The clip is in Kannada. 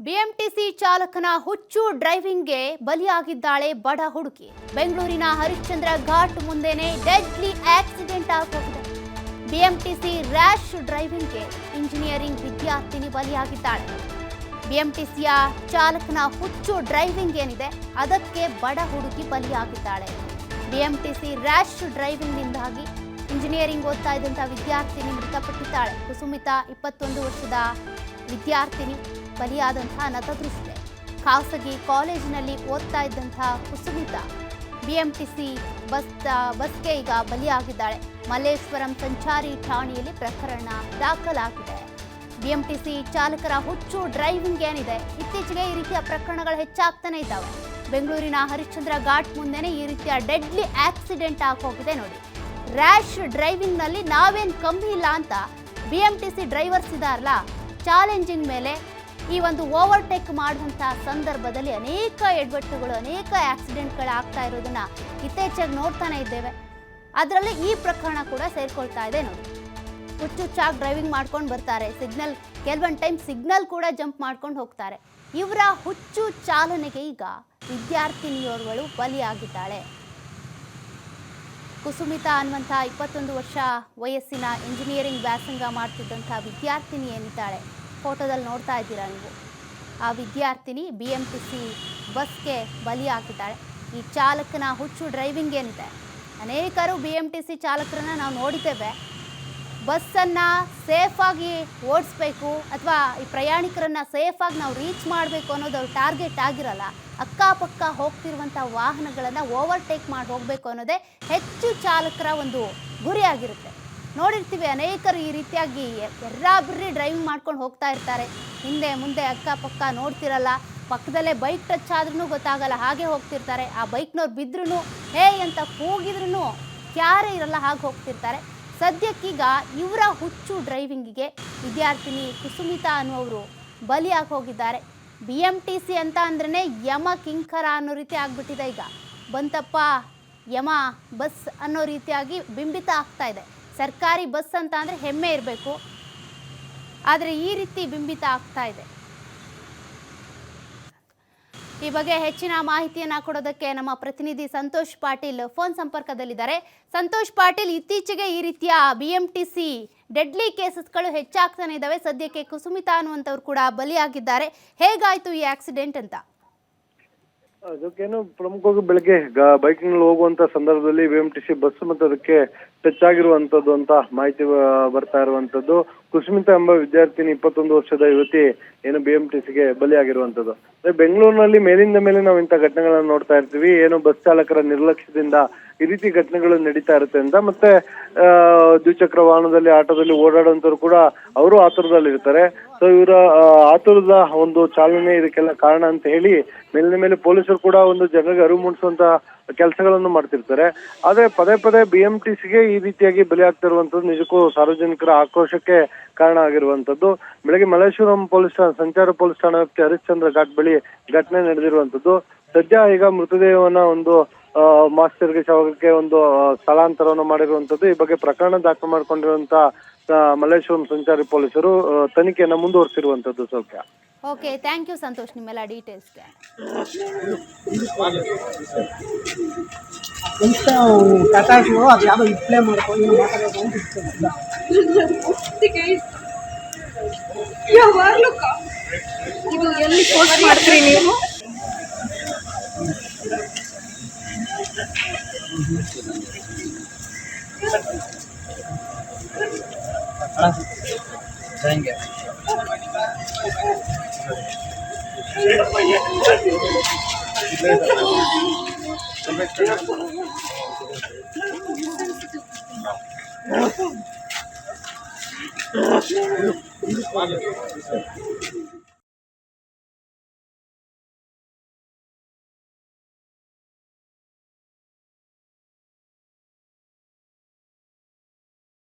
ಬಿಎಂಟಿಸಿ ಚಾಲಕನ ಹುಚ್ಚು ಡ್ರೈವಿಂಗ್ಗೆ ಬಲಿಯಾಗಿದ್ದಾಳೆ ಬಡ ಹುಡುಗಿ. ಬೆಂಗಳೂರಿನ ಹರಿಶ್ಚಂದ್ರ ಘಾಟ್ ಮುಂದೆನೇ ಡೆಡ್ಲಿ ಆಕ್ಸಿಡೆಂಟ್ ಆಗೋಗಿದೆ. ಬಿಎಂಟಿಸಿ ರ್ಯಾಶ್ ಡ್ರೈವಿಂಗ್ಗೆ ಇಂಜಿನಿಯರಿಂಗ್ ವಿದ್ಯಾರ್ಥಿನಿ ಬಲಿಯಾಗಿದ್ದಾಳೆ. ಬಿಎಂಟಿಸಿಯ ಚಾಲಕನ ಹುಚ್ಚು ಡ್ರೈವಿಂಗ್ ಏನಿದೆ ಅದಕ್ಕೆ ಬಡ ಹುಡುಗಿ ಬಲಿಯಾಗಿದ್ದಾಳೆ. ಬಿಎಂಟಿಸಿ ರ್ಯಾಶ್ ಡ್ರೈವಿಂಗ್ನಿಂದಾಗಿ ಇಂಜಿನಿಯರಿಂಗ್ ಓದ್ತಾ ಇದ್ದಂಥ ವಿದ್ಯಾರ್ಥಿನಿ ಮೃತಪಟ್ಟಿದ್ದಾಳೆ. ಕುಸುಮಿತಾ 21 ವರ್ಷದ ವಿದ್ಯಾರ್ಥಿನಿ ಬಲಿಯಾದಂತಹ ನತದೃಷ್ಟೆ. ಖಾಸಗಿ ಕಾಲೇಜಿನಲ್ಲಿ ಓದ್ತಾ ಇದ್ದಂತಹ ಕುಸುಮಿತಾ ಬಿಎಂಟಿಸಿ ಬಸ್ಗೆ ಈಗ ಬಲಿಯಾಗಿದ್ದಾಳೆ. ಮಲ್ಲೇಶ್ವರಂ ಸಂಚಾರಿ ಠಾಣೆಯಲ್ಲಿ ಪ್ರಕರಣ ದಾಖಲಾಗಿದೆ. ಬಿಎಂಟಿಸಿ ಚಾಲಕರ ಹುಚ್ಚು ಡ್ರೈವಿಂಗ್ ಏನಿದೆ, ಇತ್ತೀಚೆಗೆ ಈ ರೀತಿಯ ಪ್ರಕರಣಗಳು ಹೆಚ್ಚಾಗ್ತಾನೆ ಇದ್ದಾವೆ. ಬೆಂಗಳೂರಿನ ಹರಿಶ್ಚಂದ್ರ ಘಾಟ್ ಮುಂದೆನೇ ಈ ರೀತಿಯ ಡೆಡ್ಲಿ ಆಕ್ಸಿಡೆಂಟ್ ಆಗೋಗಿದೆ ನೋಡಿ. ರ್ಯಾಶ್ ಡ್ರೈವಿಂಗ್ನಲ್ಲಿ ನಾವೇನು ಕಮ್ಮಿ ಇಲ್ಲ ಅಂತ ಬಿಎಂಟಿಸಿ ಡ್ರೈವರ್ಸ್ ಇದಾರಲ್ಲ, ಚಾಲೆಂಜಿಂಗ್ ಮೇಲೆ ಈ ಒಂದು ಓವರ್ಟೇಕ್ ಮಾಡುವಂಥ ಸಂದರ್ಭದಲ್ಲಿ ಅನೇಕ ಎಡವಟ್ಟುಗಳು, ಅನೇಕ ಆಕ್ಸಿಡೆಂಟ್ಗಳು ಆಗ್ತಾ ಇರೋದನ್ನ ಇತ್ತೀಚೆಗೆ ನೋಡ್ತಾನೆ ಇದ್ದೇವೆ. ಅದರಲ್ಲಿ ಈ ಪ್ರಕರಣ ಕೂಡ ಸೇರ್ಕೊಳ್ತಾ ಇದೆ ನೋಡಿ. ಹುಚ್ಚುಚ್ಚಾಗಿ ಡ್ರೈವಿಂಗ್ ಮಾಡ್ಕೊಂಡು ಬರ್ತಾರೆ, ಕೆಲವೊಂದು ಟೈಮ್ ಸಿಗ್ನಲ್ ಕೂಡ ಜಂಪ್ ಮಾಡ್ಕೊಂಡು ಹೋಗ್ತಾರೆ. ಇವರ ಹುಚ್ಚು ಚಾಲನೆಗೆ ಈಗ ವಿದ್ಯಾರ್ಥಿನಿಯೋರ್ವಳು ಬಲಿಯಾಗಿದ್ದಾಳೆ. ಕುಸುಮಿತಾ ಅನ್ನುವಂಥ 21 ವರ್ಷ ವಯಸ್ಸಿನ ಇಂಜಿನಿಯರಿಂಗ್ ವ್ಯಾಸಂಗ ಮಾಡ್ತಿದ್ದಂಥ ವಿದ್ಯಾರ್ಥಿನಿ ಏನಿದ್ದಾಳೆ, ಫೋಟೋದಲ್ಲಿ ನೋಡ್ತಾ ಇದ್ದೀರಾ ನೀವು, ಆ ವಿದ್ಯಾರ್ಥಿನಿ ಬಿಎಂಟಿಸಿ ಬಸ್ಗೆ ಬಲಿಯಾಗಿದ್ದಾಳೆ. ಈ ಚಾಲಕನ ಹುಚ್ಚು ಡ್ರೈವಿಂಗ್ ಏನಿದೆ, ಅನೇಕರು ಬಿಎಂಟಿಸಿ ಚಾಲಕರನ್ನ ನಾವು ನೋಡಿದ್ದೇವೆ. ಬಸ್ಸನ್ನು ಸೇಫಾಗಿ ಓಡಿಸ್ಬೇಕು ಅಥವಾ ಈ ಪ್ರಯಾಣಿಕರನ್ನು ಸೇಫಾಗಿ ನಾವು ರೀಚ್ ಮಾಡಬೇಕು ಅನ್ನೋದು ಅವ್ರ ಟಾರ್ಗೆಟ್ ಆಗಿರಲ್ಲ. ಅಕ್ಕಪಕ್ಕ ಹೋಗ್ತಿರುವಂಥ ವಾಹನಗಳನ್ನು ಓವರ್ಟೇಕ್ ಮಾಡಿ ಹೋಗಬೇಕು ಅನ್ನೋದೇ ಹೆಚ್ಚು ಚಾಲಕರ ಒಂದು ಗುರಿಯಾಗಿರುತ್ತೆ. ನೋಡಿರ್ತೀವಿ, ಅನೇಕರು ಈ ರೀತಿಯಾಗಿ ಎರ್ರಾಬಿರ್ರಿ ಡ್ರೈವಿಂಗ್ ಮಾಡ್ಕೊಂಡು ಹೋಗ್ತಾ ಇರ್ತಾರೆ. ಹಿಂದೆ ಮುಂದೆ ಅಕ್ಕಪಕ್ಕ ನೋಡ್ತಿರಲ್ಲ, ಪಕ್ಕದಲ್ಲೇ ಬೈಕ್ ಟಚ್ ಆದ್ರೂ ಗೊತ್ತಾಗಲ್ಲ, ಹಾಗೆ ಹೋಗ್ತಿರ್ತಾರೆ. ಆ ಬೈಕ್ನವ್ರು ಬಿದ್ರೂ ಹೇ ಅಂತ ಕೂಗಿದ್ರೂ ಯಾರೇ ಇರಲ್ಲ, ಹಾಗೆ ಹೋಗ್ತಿರ್ತಾರೆ. ಸದ್ಯಕ್ಕೀಗ ಇವರ ಹುಚ್ಚು ಡ್ರೈವಿಂಗಿಗೆ ವಿದ್ಯಾರ್ಥಿನಿ ಕುಸುಮಿತಾ ಅನ್ನುವರು ಬಲಿಯಾಗಿ ಹೋಗಿದ್ದಾರೆ. ಬಿಎಂಟಿಸಿ ಅಂತ ಅಂದ್ರೇ ಯಮ ಕಿಂಕರ ಅನ್ನೋ ರೀತಿ ಆಗ್ಬಿಟ್ಟಿದೆ. ಈಗ ಬಂತಪ್ಪ ಯಮ ಬಸ್ ಅನ್ನೋ ರೀತಿಯಾಗಿ ಬಿಂಬಿತ ಆಗ್ತಾ ಇದೆ. ಸರ್ಕಾರಿ ಬಸ್ ಅಂತ ಅಂದರೆ ಹೆಮ್ಮೆ ಇರಬೇಕು, ಆದರೆ ಈ ರೀತಿ ಬಿಂಬಿತ ಆಗ್ತಾ ಇದೆ. ಈ ಬಗ್ಗೆ ಹೆಚ್ಚಿನ ಮಾಹಿತಿಯನ್ನು ಕೊಡೋದಕ್ಕೆ ನಮ್ಮ ಪ್ರತಿನಿಧಿ ಸಂತೋಷ್ ಪಾಟೀಲ್ ಫೋನ್ ಸಂಪರ್ಕದಲ್ಲಿದ್ದಾರೆ. ಸಂತೋಷ್ ಪಾಟೀಲ್, ಇತ್ತೀಚೆಗೆ ಈ ರೀತಿಯ ಬಿಎಂಟಿಸಿ ಡೆಡ್ಲಿ ಕೇಸಸ್ಗಳು ಹೆಚ್ಚಾಗ್ತಾನೆ ಇದ್ದಾವೆ. ಸದ್ಯಕ್ಕೆ ಕುಸುಮಿತಾ ಅನ್ನುವಂಥವ್ರು ಕೂಡ ಬಲಿಯಾಗಿದ್ದಾರೆ. ಹೇಗಾಯಿತು ಈ ಆಕ್ಸಿಡೆಂಟ್ ಅಂತ? ಅದಕ್ಕೇನು ಪ್ರಮುಖವಾಗಿ ಬೆಳಗ್ಗೆ ಬೈಕ್ನಲ್ಲಿ ಹೋಗುವಂತ ಸಂದರ್ಭದಲ್ಲಿ ಬಿಎಂಟಿಸಿ ಬಸ್ ಮತ್ತು ಅದಕ್ಕೆ ಟಚ್ ಆಗಿರುವಂತದ್ದು ಅಂತ ಮಾಹಿತಿ ಬರ್ತಾ ಇರುವಂತದ್ದು. ಕುಸುಮಿತಾ ಎಂಬ ವಿದ್ಯಾರ್ಥಿನಿ 21 ವರ್ಷದ ಯುವತಿ ಏನು ಬಿಎಂಟಿಸಿಗೆ ಬಲಿಯಾಗಿರುವಂತದ್ದು. ಬೆಂಗಳೂರಿನಲ್ಲಿ ಮೇಲಿಂದ ಮೇಲೆ ನಾವು ಇಂಥ ಘಟನೆಗಳನ್ನ ನೋಡ್ತಾ ಇರ್ತೀವಿ. ಏನು ಬಸ್ ಚಾಲಕರ ನಿರ್ಲಕ್ಷ್ಯದಿಂದ ಈ ರೀತಿ ಘಟನೆಗಳು ನಡೀತಾ ಇರುತ್ತೆ ಅಂತ. ಮತ್ತೆ ದ್ವಿಚಕ್ರ ವಾಹನದಲ್ಲಿ ಆಟೋದಲ್ಲಿ ಓಡಾಡುವಂತವ್ರು ಕೂಡ ಅವರು ಆತುರದಲ್ಲಿ ಇರ್ತಾರೆ. ಸೊ ಇವರ ಆತುರದ ಒಂದು ಚಾಲನೆ ಇದಕ್ಕೆಲ್ಲ ಕಾರಣ ಅಂತ ಹೇಳಿ ಮೇಲಿನ ಮೇಲೆ ಪೊಲೀಸರು ಕೂಡ ಒಂದು ಜನರಿಗೆ ಅರಿವು ಮೂಡಿಸುವಂತ ಕೆಲಸಗಳನ್ನು ಮಾಡ್ತಿರ್ತಾರೆ. ಆದ್ರೆ ಪದೇ ಪದೇ ಬಿಎಂಟಿಸಿಗೆ ಈ ರೀತಿಯಾಗಿ ಬಲಿ ಆಗ್ತಿರುವಂತದ್ದು ನಿಜಕ್ಕೂ ಸಾರ್ವಜನಿಕರ ಆಕ್ರೋಶಕ್ಕೆ ಕಾರಣ ಆಗಿರುವಂತದ್ದು. ಬೆಳಗ್ಗೆ ಮಲ್ಲೇಶ್ವರಂ ಸಂಚಾರ ಪೊಲೀಸ್ ಠಾಣಾ ವ್ಯಾಪ್ತಿ ಹರಿಶ್ಚಂದ್ರ ಘಾಟ್ ಬಳಿ ಘಟನೆ ನಡೆದಿರುವಂತದ್ದು. ಸದ್ಯ ಈಗ ಮೃತದೇಹವನ್ನ ಒಂದು ಮಾಸ್ಟರ್ಗೆ ಶವಕ್ಕೆ ಒಂದು ಸ್ಥಳಾಂತರವನ್ನು ಮಾಡಿರುವಂತದ್ದು. ಈ ಬಗ್ಗೆ ಪ್ರಕರಣ ದಾಖಲು ಮಾಡಿಕೊಂಡಿರುವಂತ ಮಲ್ಲೇಶ್ವರಂ ಸಂಚಾರಿ ಪೊಲೀಸರು ತನಿಖೆಯನ್ನ ಮುಂದುವರಿಸಿರುವಂತದ್ದು. ಸ್ವಲ್ಪ ಓಕೆ, ಥ್ಯಾಂಕ್ ಯು ಸಂತೋಷ್ ನಿಮ್ಮೆಲ್ಲ ಡೀಟೇಲ್ಸ್ಗೆ. ಇದು ಎಲ್ಲಿ ಪೋಸ್ಟ್ ಮಾಡ್ತೀರಿ ನೀವು?